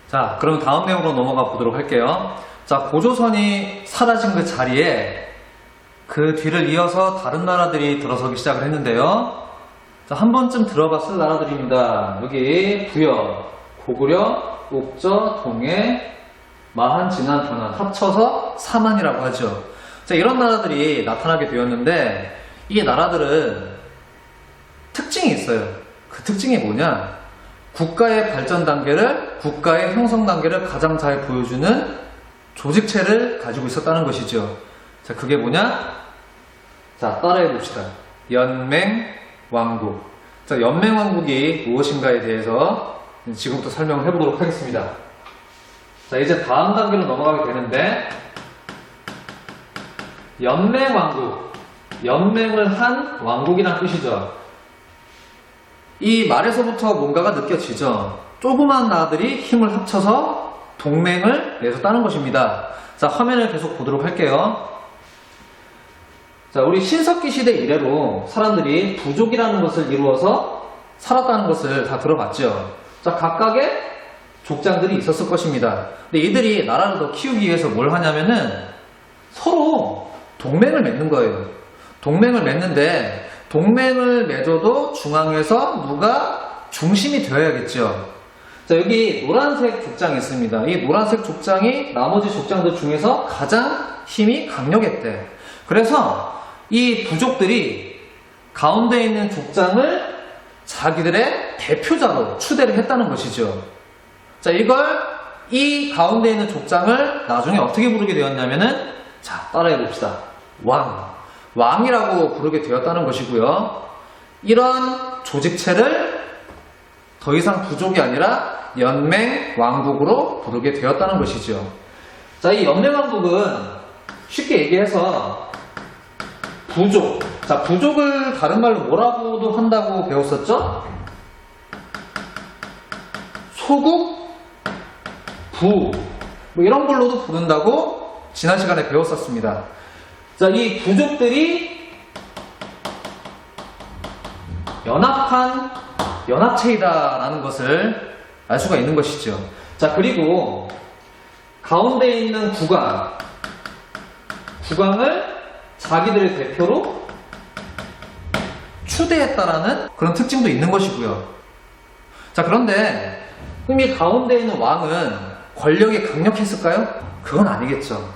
자, 그럼 다음 내용으로 넘어가 보도록 할게요. 자, 고조선이 사라진 그 자리에 그 뒤를 이어서 다른 나라들이 들어서기 시작을 했는데요. 자, 한 번쯤 들어봤을 나라들입니다. 여기 부여, 고구려, 옥저, 동해, 마한, 진안, 변한 합쳐서 사만이라고 하죠. 자, 이런 나라들이 나타나게 되었는데 이 나라들은 특징이 있어요. 그 특징이 뭐냐? 국가의 발전 단계를, 국가의 형성 단계를 가장 잘 보여주는 조직체를 가지고 있었다는 것이죠. 자, 그게 뭐냐? 자, 따라해 봅시다. 연맹왕국. 자, 연맹왕국이 무엇인가에 대해서 지금부터 설명을 해보도록 하겠습니다. 자, 이제 다음 단계로 넘어가게 되는데, 연맹왕국. 연맹을 한 왕국이란 뜻이죠. 이 말에서부터 뭔가가 느껴지죠. 조그만 나라들이 힘을 합쳐서 동맹을 맺었다는 것입니다. 자, 화면을 계속 보도록 할게요. 자, 우리 신석기 시대 이래로 사람들이 부족이라는 것을 이루어서 살았다는 것을 다 들어봤죠. 자, 각각의 족장들이 있었을 것입니다. 근데 이들이 나라를 더 키우기 위해서 뭘 하냐면은 서로 동맹을 맺는 거예요. 동맹을 맺는데 동맹을 맺어도 중앙에서 누가 중심이 되어야겠죠. 자, 여기 노란색 족장이 있습니다. 이 노란색 족장이 나머지 족장들 중에서 가장 힘이 강력했대. 그래서 이 부족들이 가운데 있는 족장을 자기들의 대표자로 추대를 했다는 것이죠. 자, 이 가운데 있는 족장을 나중에 어떻게 부르게 되었냐면은, 자, 따라해 봅시다. 왕이라고 부르게 되었다는 것이고요. 이런 조직체를 더 이상 부족이 아니라 연맹왕국으로 부르게 되었다는 것이죠. 자, 이 연맹왕국은 쉽게 얘기해서 부족. 자, 부족을 다른 말로 뭐라고도 한다고 배웠었죠? 소국, 부. 뭐 이런 걸로도 부른다고 지난 시간에 배웠었습니다. 자, 이 부족들이 연합한 연합체이다라는 것을 알 수가 있는 것이죠. 자, 그리고 가운데 있는 국왕을 자기들의 대표로 추대했다라는 그런 특징도 있는 것이고요. 자, 그런데 이 가운데 있는 왕은 권력이 강력했을까요? 그건 아니겠죠.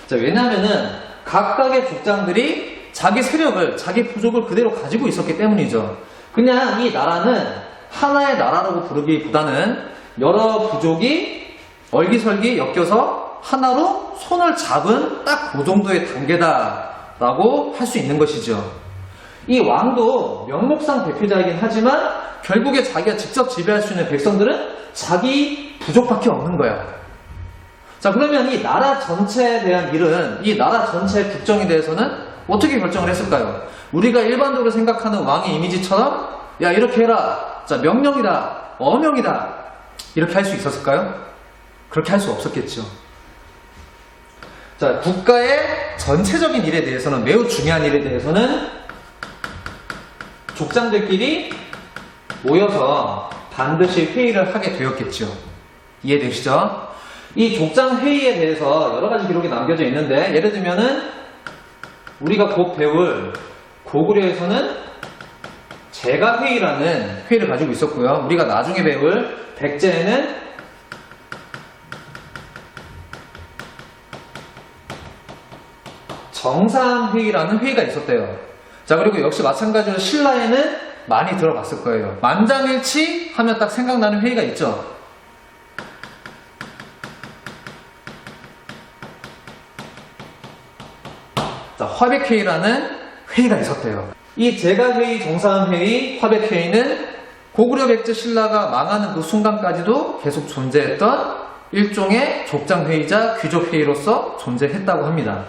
자, 왜냐하면은 각각의 족장들이 자기 세력을, 자기 부족을 그대로 가지고 있었기 때문이죠. 그냥 이 나라는 하나의 나라라고 부르기보다는 여러 부족이 얼기설기 엮여서 하나로 손을 잡은 딱 그 정도의 단계다라고 할 수 있는 것이죠. 이 왕도 명목상 대표자이긴 하지만 결국에 자기가 직접 지배할 수 있는 백성들은 자기 부족밖에 없는 거야. 자, 그러면 이 나라 전체에 대한 일은, 이 나라 전체의 국정에 대해서는 어떻게 결정을 했을까요? 우리가 일반적으로 생각하는 왕의 이미지처럼, 야, 이렇게 해라. 자, 명령이다. 어명이다. 이렇게 할 수 있었을까요? 그렇게 할 수 없었겠죠. 자, 국가의 전체적인 일에 대해서는, 매우 중요한 일에 대해서는 족장들끼리 모여서 반드시 회의를 하게 되었겠죠. 이해되시죠? 이 족장 회의에 대해서 여러 가지 기록이 남겨져 있는데, 예를 들면은 우리가 곧 배울 고구려에서는 제가회의라는 회의를 가지고 있었고요. 우리가 나중에 배울 백제에는 정상회의라는 회의가 있었대요. 자, 그리고 역시 마찬가지로 신라에는 많이 들어봤을 거예요. 만장일치 하면 딱 생각나는 회의가 있죠. 자, 화백회의라는 회의가 있었대요. 이 제가회의, 정상회의, 화백회의는 고구려, 백제, 신라가 망하는 그 순간까지도 계속 존재했던 일종의 족장회의자 귀족회의로서 존재했다고 합니다.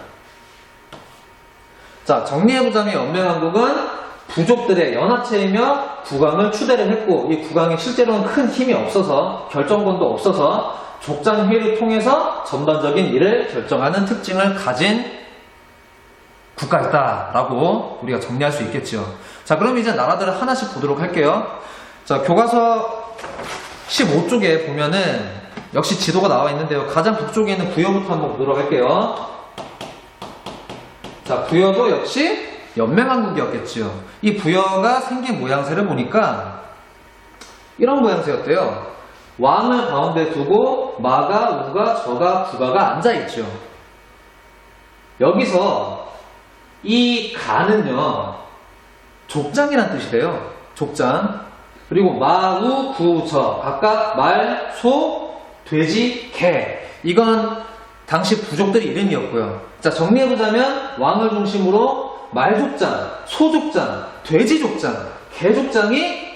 자, 정리해보자면 연맹왕국은 부족들의 연합체이며 국왕을 추대를 했고, 이 국왕이 실제로는 큰 힘이 없어서, 결정권도 없어서 족장회의를 통해서 전반적인 일을 결정하는 특징을 가진 국가였다라고 우리가 정리할 수 있겠죠. 자, 그럼 이제 나라들을 하나씩 보도록 할게요. 자, 교과서 15쪽에 보면은 역시 지도가 나와 있는데요. 가장 북쪽에 있는 부여부터 한번 보도록 할게요. 자, 부여도 역시 연맹왕국이었겠지요. 이 부여가 생긴 모양새를 보니까 이런 모양새였대요. 왕을 가운데 두고 마가, 우가, 저가, 부가가 앉아있죠. 여기서 이 가는요, 족장이란 뜻이래요. 족장. 그리고 마, 우, 구, 저 각각 말, 소, 돼지, 개. 이건 당시 부족들의 이름이었고요. 자, 정리해보자면 왕을 중심으로 말족장, 소족장, 돼지족장, 개족장이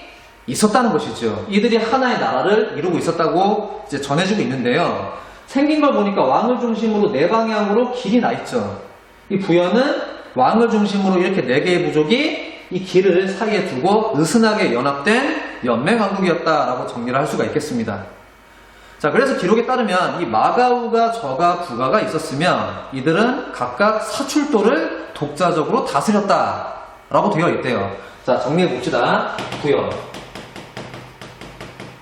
있었다는 것이죠. 이들이 하나의 나라를 이루고 있었다고 이제 전해주고 있는데요. 생긴 걸 보니까 왕을 중심으로 네 방향으로 길이 나 있죠. 이 부여는 왕을 중심으로 이렇게 네 개의 부족이 이 길을 사이에 두고 느슨하게 연합된 연맹왕국이었다라고 정리를 할 수가 있겠습니다. 자, 그래서 기록에 따르면 이 마가우가, 저가, 부가가 있었으면 이들은 각각 사출도를 독자적으로 다스렸다라고 되어 있대요. 자, 정리해 봅시다. 부여.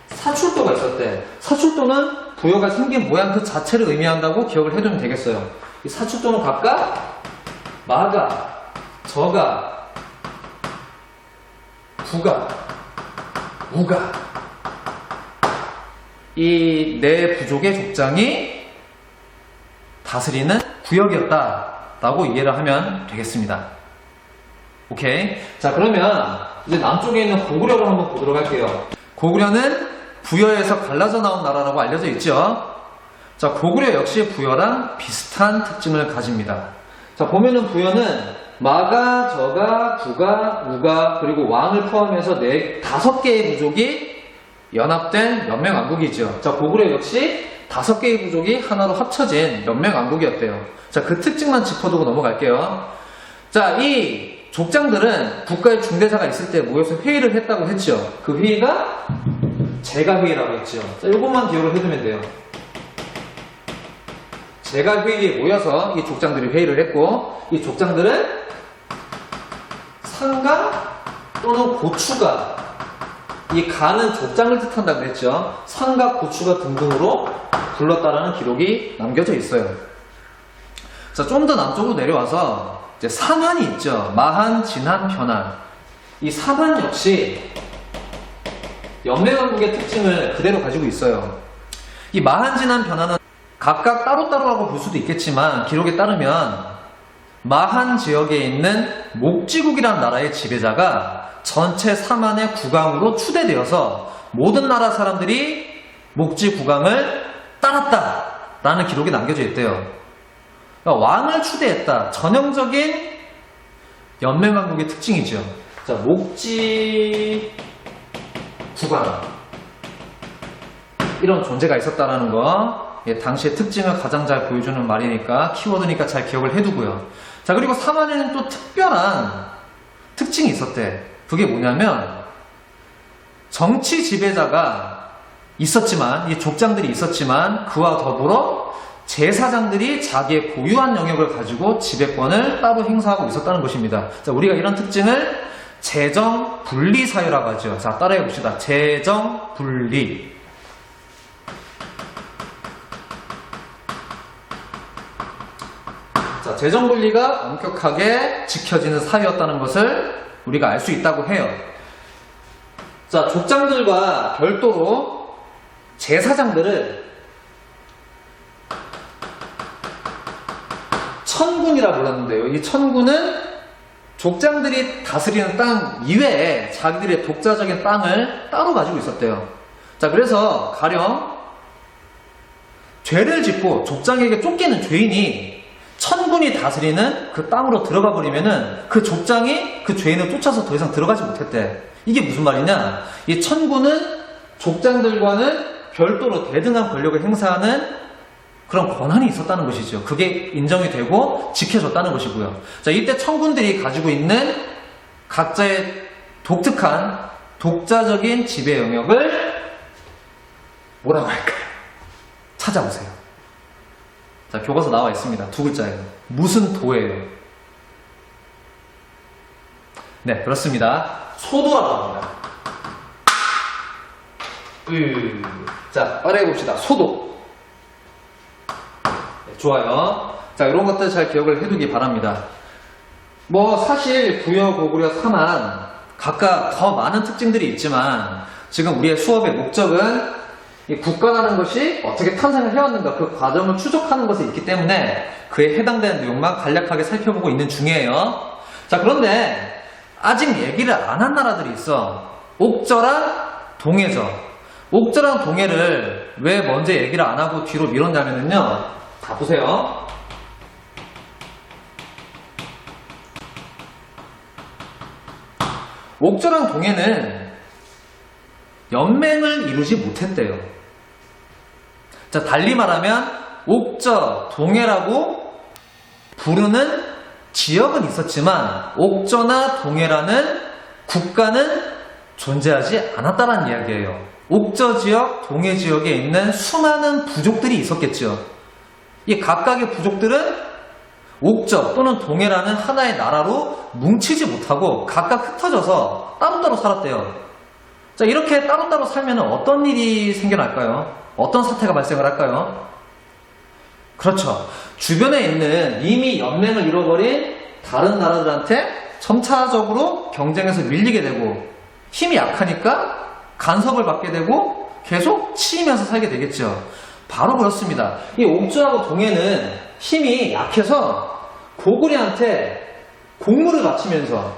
사출도가 있었대. 사출도는 부여가 생긴 모양 그 자체를 의미한다고 기억을 해두면 되겠어요. 이 사출도는 각각 마가, 저가, 부가, 우가, 이 네 부족의 족장이 다스리는 구역이었다라고 이해를 하면 되겠습니다. 오케이. 자, 그러면 이제 남쪽에 있는 고구려를 한번 보도록 할게요. 고구려는 부여에서 갈라져 나온 나라라고 알려져 있죠. 자, 고구려 역시 부여랑 비슷한 특징을 가집니다. 자, 보면은 부여는 마가, 저가, 부가, 우가, 그리고 왕을 포함해서 다섯 개의 부족이 연합된 연맹왕국이죠. 자, 고구려 역시 5개의 부족이 하나로 합쳐진 연맹왕국이었대요. 자, 그 특징만 짚어두고 넘어갈게요. 자, 이 족장들은 국가의 중대사가 있을 때 모여서 회의를 했다고 했죠. 그 회의가 제가회의라고 했죠. 자, 이것만 기억을 해두면 돼요. 제가회의에 모여서 이 족장들이 회의를 했고, 이 족장들은 상가 또는 고추가, 이 가는 족장을 뜻한다고 했죠. 상가, 고추가 등등으로 불렀다라는 기록이 남겨져 있어요. 자, 좀 더 남쪽으로 내려와서 이제 삼한이 있죠. 마한, 진한, 변한. 이 삼한 역시 연맹왕국의 특징을 그대로 가지고 있어요. 이 마한, 진한, 변한은 각각 따로따로라고 볼 수도 있겠지만 기록에 따르면 마한 지역에 있는 목지국이라는 나라의 지배자가 전체 삼한의 국왕으로 추대되어서 모든 나라 사람들이 목지 국왕을 따랐다라는 기록이 남겨져 있대요. 그러니까 왕을 추대했다. 전형적인 연맹왕국의 특징이죠. 자, 목지 국왕, 이런 존재가 있었다라는 거, 당시의 특징을 가장 잘 보여주는 말이니까 키워드니까 잘 기억을 해두고요. 자, 그리고 삼한에는 또 특별한 특징이 있었대. 그게 뭐냐면 정치 지배자가 있었지만, 이 족장들이 있었지만 그와 더불어 제사장들이 자기의 고유한 영역을 가지고 지배권을 따로 행사하고 있었다는 것입니다. 자, 우리가 이런 특징을 재정 분리 사회라고 하죠. 자, 따라해 봅시다. 재정 분리. 자, 재정 분리가 엄격하게 지켜지는 사회였다는 것을 우리가 알 수 있다고 해요. 자, 족장들과 별도로 제사장들을 천군이라 불렀는데요. 이 천군은 족장들이 다스리는 땅 이외에 자기들의 독자적인 땅을 따로 가지고 있었대요. 자, 그래서 가령 죄를 짓고 족장에게 쫓기는 죄인이 천군이 다스리는 그 땅으로 들어가 버리면은 그 족장이 그 죄인을 쫓아서 더 이상 들어가지 못했대. 이게 무슨 말이냐? 이 천군은 족장들과는 별도로 대등한 권력을 행사하는 그런 권한이 있었다는 것이죠. 그게 인정이 되고 지켜졌다는 것이고요. 자, 이때 천군들이 가지고 있는 각자의 독특한 독자적인 지배 영역을 뭐라고 할까요? 찾아보세요. 자, 교과서 나와 있습니다. 2글자예요. 무슨 도예요? 네, 그렇습니다. 소도라고 합니다. 자, 빠르게 봅시다. 소도. 네, 좋아요. 자, 이런 것들 잘 기억을 해두기 바랍니다. 뭐 사실 부여, 고구려, 삼한 각각 더 많은 특징들이 있지만 지금 우리의 수업의 목적은 이 국가라는 것이 어떻게 탄생을 해왔는가 그 과정을 추적하는 것에 있기 때문에 그에 해당되는 내용만 간략하게 살펴보고 있는 중이에요. 자, 그런데 아직 얘기를 안 한 나라들이 있어. 옥저랑 동해죠. 옥저랑 동해를 왜 먼저 얘기를 안 하고 뒤로 미뤘냐면요. 자, 보세요. 옥저랑 동해는 연맹을 이루지 못했대요. 자, 달리 말하면 옥저, 동해라고 부르는 지역은 있었지만 옥저나 동해라는 국가는 존재하지 않았다는 이야기예요. 옥저 지역, 동해 지역에 있는 수많은 부족들이 있었겠죠. 이 각각의 부족들은 옥저 또는 동해라는 하나의 나라로 뭉치지 못하고 각각 흩어져서 따로따로 살았대요. 자, 이렇게 따로따로 살면 어떤 일이 생겨날까요? 어떤 사태가 발생을 할까요? 그렇죠. 주변에 있는 이미 연맹을 잃어버린 다른 나라들한테 점차적으로 경쟁에서 밀리게 되고 힘이 약하니까 간섭을 받게 되고 계속 치이면서 살게 되겠죠. 바로 그렇습니다. 이 옥저하고 동해는 힘이 약해서 고구려한테 공물을 바치면서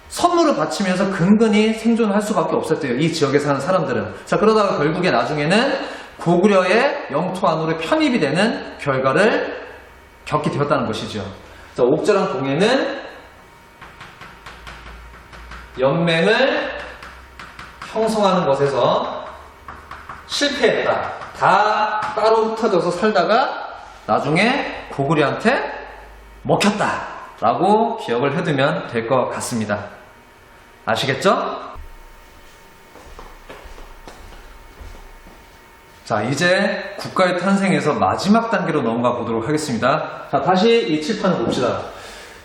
선물을 바치면서 근근히 생존할 수밖에 없었대요. 이 지역에 사는 사람들은. 자, 그러다가 결국에 나중에는 고구려의 영토 안으로 편입이 되는 결과를 겪게 되었다는 것이죠. 자, 옥저랑 동해는 연맹을 형성하는 것에서 실패했다. 다 따로 흩어져서 살다가 나중에 고구려한테 먹혔다 라고 기억을 해두면 될 것 같습니다. 아시겠죠? 자, 이제 국가의 탄생에서 마지막 단계로 넘어가 보도록 하겠습니다. 자, 다시 이 칠판을 봅시다.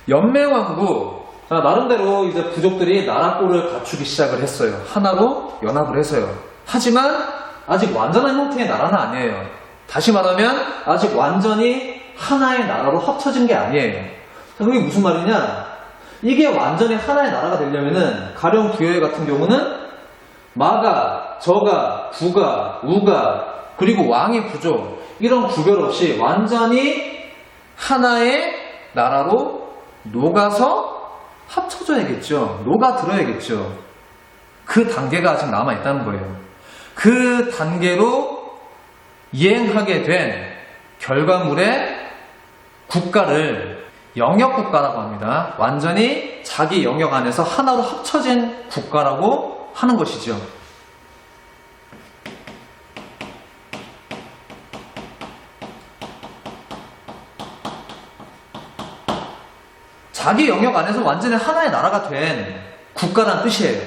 연맹왕국. 자, 나름대로 이제 부족들이 나라꼴을 갖추기 시작을 했어요. 하나로 연합을 해서요. 하지만 아직 완전한 형태의 나라는 아니에요. 다시 말하면 아직 완전히 하나의 나라로 합쳐진 게 아니에요. 자, 그게 무슨 말이냐? 이게 완전히 하나의 나라가 되려면은 가령 부여의 같은 경우는 마가, 저가, 부가, 우가 그리고 왕의 부족 이런 구별 없이 완전히 하나의 나라로 녹아서 합쳐져야겠죠. 녹아들어야겠죠. 그 단계가 아직 남아있다는 거예요. 그 단계로 이행하게 된 결과물의 국가를 영역국가라고 합니다. 완전히 자기 영역 안에서 하나로 합쳐진 국가라고 하는 것이죠. 자기 영역 안에서 완전히 하나의 나라가 된 국가란 뜻이에요.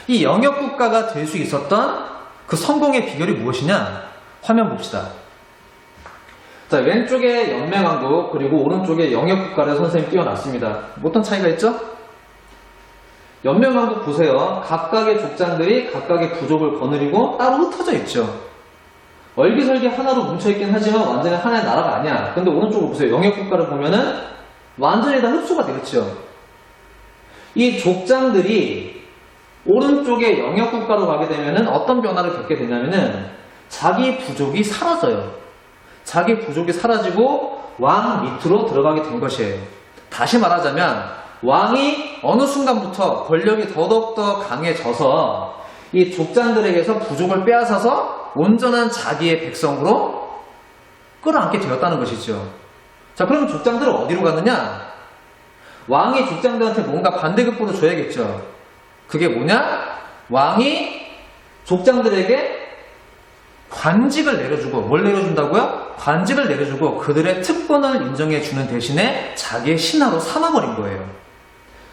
이 영역국가가 될 수 있었던 그 성공의 비결이 무엇이냐? 화면 봅시다. 자, 왼쪽에 연맹왕국 그리고 오른쪽에 영역국가를 선생님이 띄워놨습니다. 어떤 차이가 있죠? 연맹왕국 보세요. 각각의 족장들이 각각의 부족을 거느리고 따로 흩어져 있죠. 얼기설기 하나로 뭉쳐있긴 하지만 완전히 하나의 나라가 아니야. 근데 오른쪽으로 보세요. 영역국가를 보면은 완전히 다 흡수가 되겠죠. 이 족장들이 오른쪽에 영역국가로 가게 되면은 어떤 변화를 겪게 되냐면은 자기 부족이 사라져요. 자기 부족이 사라지고 왕 밑으로 들어가게 된 것이에요. 다시 말하자면 왕이 어느 순간부터 권력이 더더욱더 강해져서 이 족장들에게서 부족을 빼앗아서 온전한 자기의 백성으로 끌어안게 되었다는 것이죠. 자, 그러면 족장들은 어디로 갔느냐? 왕이 족장들한테 뭔가 반대급부를 줘야겠죠. 그게 뭐냐? 왕이 족장들에게 관직을 내려주고, 뭘 내려준다고요? 관직을 내려주고 그들의 특권을 인정해주는 대신에 자기의 신하로 삼아버린 거예요.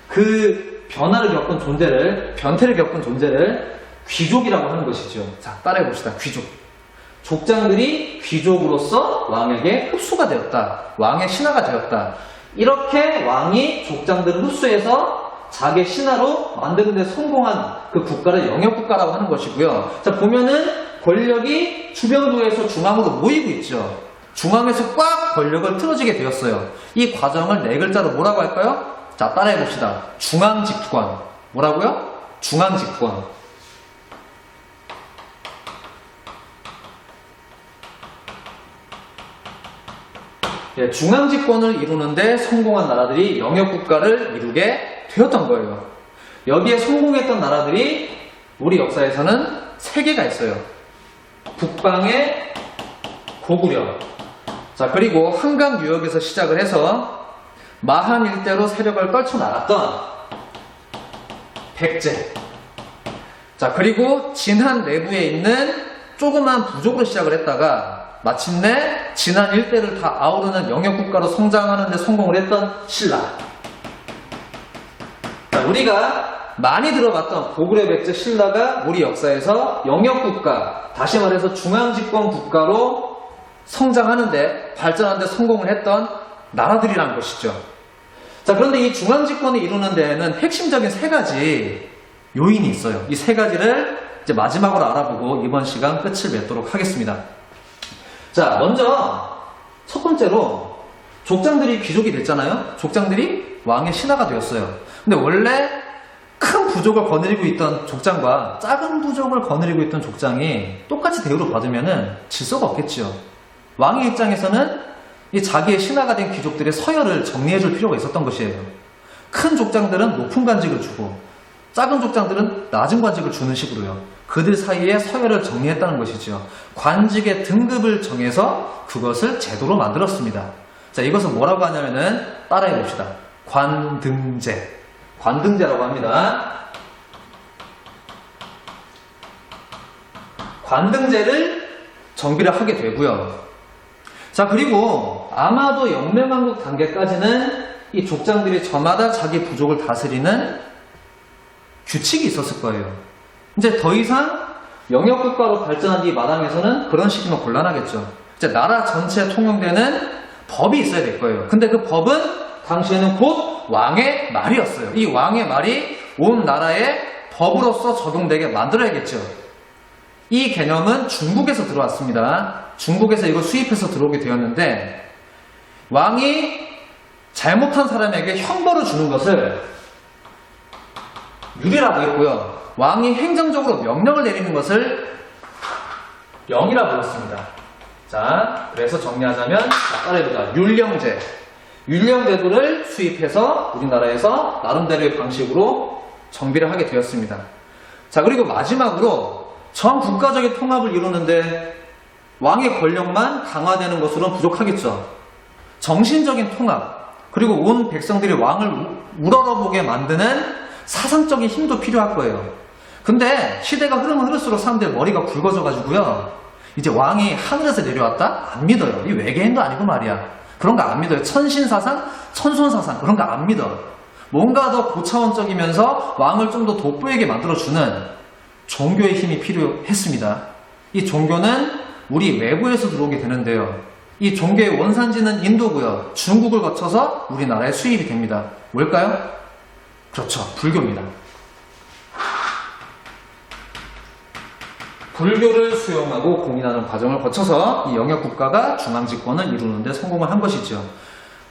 그 변화를 겪은 존재를, 변태를 겪은 존재를 귀족이라고 하는 것이죠. 자, 따라해봅시다. 귀족. 족장들이 귀족으로서 왕에게 흡수가 되었다. 왕의 신하가 되었다. 이렇게 왕이 족장들을 흡수해서 자기 신하로 만드는 데 성공한 그 국가를 영역국가라고 하는 것이고요. 자, 보면은 권력이 주변부에서 중앙으로 모이고 있죠. 중앙에서 꽉 권력을 틀어지게 되었어요. 이 과정을 네 글자로 뭐라고 할까요? 자, 따라해 봅시다. 중앙집권. 뭐라고요? 중앙집권. 예, 중앙집권을 이루는데 성공한 나라들이 영역국가를 이루게 되었던 거예요. 여기에 성공했던 나라들이 우리 역사에서는 세 개가 있어요. 북방의 고구려. 자, 그리고 한강 유역에서 시작을 해서 마한 일대로 세력을 떨쳐나갔던 백제. 자, 그리고 진한 내부에 있는 조그만 부족으로 시작을 했다가 마침내 진한 일대를 다 아우르는 영역국가로 성장하는 데 성공을 했던 신라. 자, 우리가 많이 들어봤던 고구려, 백제, 신라가 우리 역사에서 영역국가, 다시 말해서 중앙집권 국가로 성장하는데, 발전하는 데 성공을 했던 나라들이란 것이죠. 자, 그런데 이 중앙집권을 이루는 데에는 핵심적인 세 가지 요인이 있어요. 이 세 가지를 이제 마지막으로 알아보고 이번 시간 끝을 맺도록 하겠습니다. 자, 먼저 첫 번째로 족장들이 귀족이 됐잖아요. 족장들이 왕의 신하가 되었어요. 근데 원래 큰 부족을 거느리고 있던 족장과 작은 부족을 거느리고 있던 족장이 똑같이 대우를 받으면 질서가 없겠지요. 왕의 입장에서는 이 자기의 신하가 된 귀족들의 서열을 정리해줄 필요가 있었던 것이에요. 큰 족장들은 높은 관직을 주고 작은 족장들은 낮은 관직을 주는 식으로요. 그들 사이에 서열을 정리했다는 것이죠. 관직의 등급을 정해서 그것을 제도로 만들었습니다. 자, 이것은 뭐라고 하냐면은 따라해 봅시다. 관등제. 관등제라고 합니다. 관등제를 정비를 하게 되고요. 자, 그리고 아마도 영맹왕국 단계까지는 이 족장들이 저마다 자기 부족을 다스리는 규칙이 있었을 거예요. 이제 더 이상 영역국가로 발전한 이 마당에서는 그런 식이면 곤란하겠죠. 이제 나라 전체에 통용되는 법이 있어야 될 거예요. 근데 그 법은 당시에는 곧 왕의 말이었어요. 이 왕의 말이 온 나라의 법으로서 적용되게 만들어야겠죠. 이 개념은 중국에서 들어왔습니다. 중국에서 이걸 수입해서 들어오게 되었는데, 왕이 잘못한 사람에게 형벌을 주는 것을 율이라고 했고요. 왕이 행정적으로 명령을 내리는 것을 영이라고 불렀습니다. 자, 그래서 정리하자면 따라해보자. 율령제. 율령제도를 수입해서 우리나라에서 나름대로의 방식으로 정비를 하게 되었습니다. 자, 그리고 마지막으로 전 국가적인 통합을 이루는데 왕의 권력만 강화되는 것으로는 부족하겠죠. 정신적인 통합, 그리고 온 백성들이 왕을 우러러보게 만드는 사상적인 힘도 필요할 거예요. 근데 시대가 흐르면 흐를수록 사람들 머리가 굵어져가지고요. 이제 왕이 하늘에서 내려왔다? 안 믿어요. 이 외계인도 아니고 말이야. 그런 거 안 믿어요. 천신사상, 천손사상 그런 거 안 믿어. 뭔가 더 고차원적이면서 왕을 좀 더 돋보이게 만들어주는 종교의 힘이 필요했습니다. 이 종교는 우리 외부에서 들어오게 되는데요. 이 종교의 원산지는 인도고요. 중국을 거쳐서 우리나라에 수입이 됩니다. 뭘까요? 그렇죠. 불교입니다. 불교를 수용하고 공인하는 과정을 거쳐서 이 영역국가가 중앙집권을 이루는 데 성공을 한 것이죠.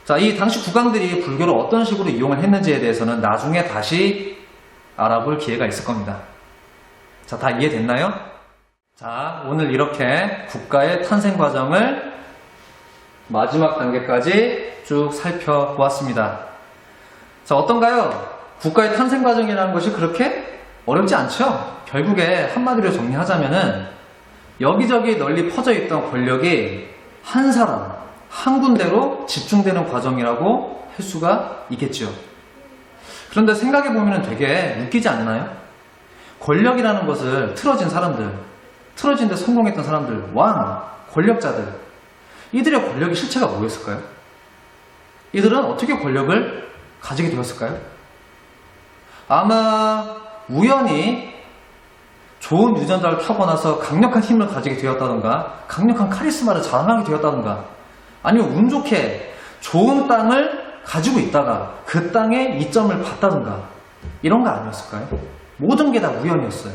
자, 이 당시 국왕들이 불교를 어떤 식으로 이용을 했는지에 대해서는 나중에 다시 알아볼 기회가 있을 겁니다. 자, 다 이해됐나요? 자, 오늘 이렇게 국가의 탄생 과정을 마지막 단계까지 쭉 살펴보았습니다. 자, 어떤가요? 국가의 탄생 과정이라는 것이 그렇게 어렵지 않죠? 결국에 한마디로 정리하자면은 여기저기 널리 퍼져 있던 권력이 한 사람, 한 군데로 집중되는 과정이라고 할 수가 있겠죠. 그런데 생각해보면 되게 웃기지 않나요? 권력이라는 것을 틀어진 사람들, 틀어진 데 성공했던 사람들, 왕, 권력자들, 이들의 권력의 실체가 뭐였을까요? 이들은 어떻게 권력을 가지게 되었을까요? 아마 우연히 좋은 유전자를 타고나서 강력한 힘을 가지게 되었다던가, 강력한 카리스마를 자랑하게 되었다던가, 아니면 운 좋게 좋은 땅을 가지고 있다가 그 땅에 이점을 봤다던가, 이런 거 아니었을까요? 모든 게 다 우연이었어요.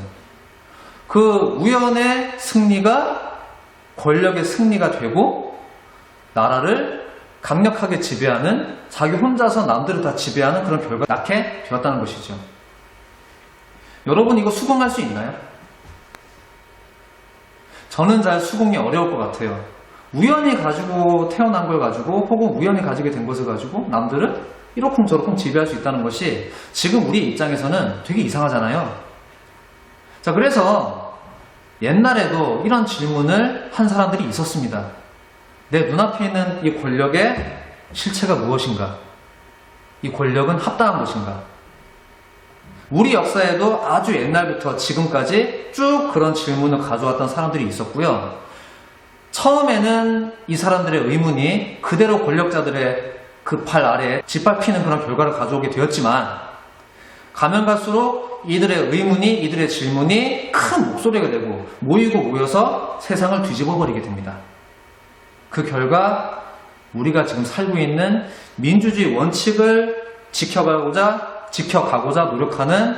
그 우연의 승리가 권력의 승리가 되고 나라를 강력하게 지배하는, 자기 혼자서 남들을 다 지배하는 그런 결과가 낳게 되었다는 것이죠. 여러분, 이거 수긍할 수 있나요? 저는 잘 수긍이 어려울 것 같아요. 우연히 가지고 태어난 걸 가지고 혹은 우연히 가지게 된 것을 가지고 남들을 이러쿵저러쿵 지배할 수 있다는 것이 지금 우리 입장에서는 되게 이상하잖아요. 자, 그래서 옛날에도 이런 질문을 한 사람들이 있었습니다. 내 눈앞에 있는 이 권력의 실체가 무엇인가? 이 권력은 합당한 것인가? 우리 역사에도 아주 옛날부터 지금까지 쭉 그런 질문을 가져왔던 사람들이 있었고요. 처음에는 이 사람들의 의문이 그대로 권력자들의 그 팔 아래에 짓밟히는 그런 결과를 가져오게 되었지만, 가면 갈수록 이들의 의문이, 이들의 질문이 큰 목소리가 되고 모이고 모여서 세상을 뒤집어 버리게 됩니다. 그 결과 우리가 지금 살고 있는 민주주의 원칙을 지켜가고자 노력하는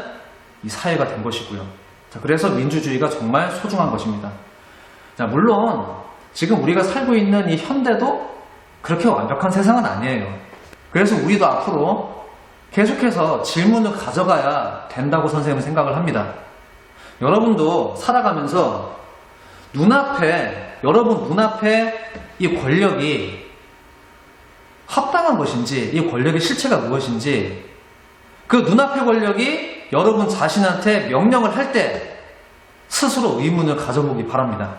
이 사회가 된 것이고요. 자, 그래서 민주주의가 정말 소중한 것입니다. 자, 물론 지금 우리가 살고 있는 이 현대도 그렇게 완벽한 세상은 아니에요. 그래서 우리도 앞으로 계속해서 질문을 가져가야 된다고 선생님은 생각을 합니다. 여러분도 살아가면서 여러분 눈앞에 이 권력이 합당한 것인지, 이 권력의 실체가 무엇인지, 그 눈앞의 권력이 여러분 자신한테 명령을 할 때 스스로 의문을 가져보기 바랍니다.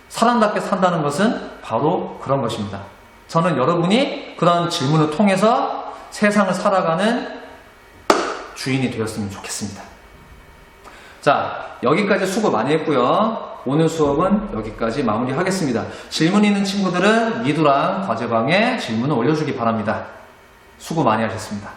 사람답게 산다는 것은 바로 그런 것입니다. 저는 여러분이 그런 질문을 통해서 세상을 살아가는 주인이 되었으면 좋겠습니다. 자, 여기까지 수고 많이 했고요. 오늘 수업은 여기까지 마무리하겠습니다. 질문 있는 친구들은 미두랑 과제방에 질문을 올려주기 바랍니다. 수고 많이 하셨습니다.